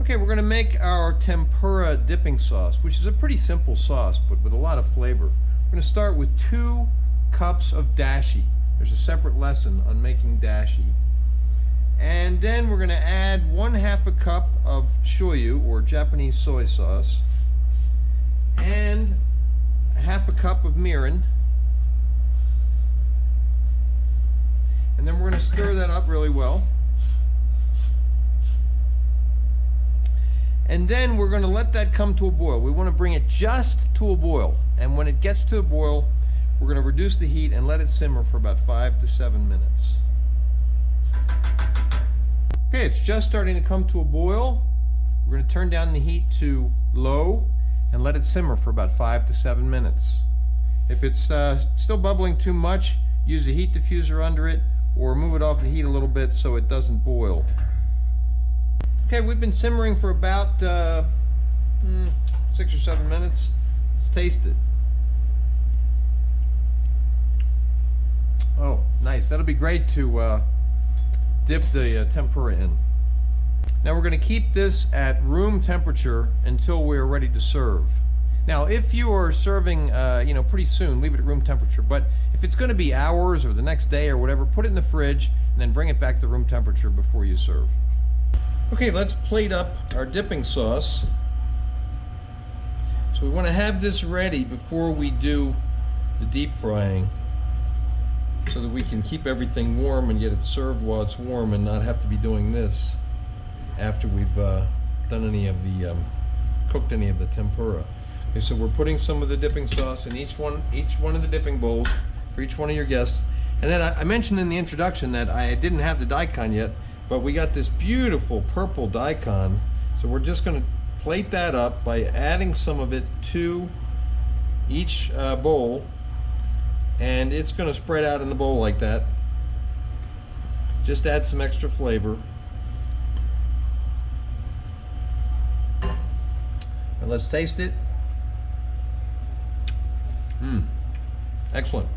Okay, we're going to make our tempura dipping sauce, which is a pretty simple sauce, but with a lot of flavor. We're going to start with 2 cups of dashi. There's a separate lesson on making dashi. And then we're going to add 1/2 a cup of shoyu, or Japanese soy sauce, and 1/2 a cup of mirin. And then we're going to stir that up really well. And then we're going to let that come to a boil. We want to bring it just to a boil. And when it gets to a boil, we're going to reduce the heat and let it simmer for about 5 to 7 minutes. Okay, it's just starting to come to a boil. We're going to turn down the heat to low and let it simmer for about 5 to 7 minutes. If it's still bubbling too much, use a heat diffuser under it or move it off the heat a little bit so it doesn't boil. Okay, we've been simmering for about 6 or 7 minutes. Let's taste it. Oh, nice. That'll be great to dip the tempura in. Now we're going to keep this at room temperature until we're ready to serve. Now, if you are serving, pretty soon, leave it at room temperature. But if it's going to be hours or the next day or whatever, put it in the fridge and then bring it back to room temperature before you serve. Okay, let's plate up our dipping sauce. So we want to have this ready before we do the deep frying, so that we can keep everything warm and get it served while it's warm and not have to be doing this after we've done any of the cooked any of the tempura. Okay, so we're putting some of the dipping sauce in each one of the dipping bowls for each one of your guests. And then I mentioned in the introduction that I didn't have the daikon yet, but we got this beautiful purple daikon. So we're just going to plate that up by adding some of it to each bowl, and it's going to spread out in the bowl like that. Just add some extra flavor. And let's taste it. Excellent.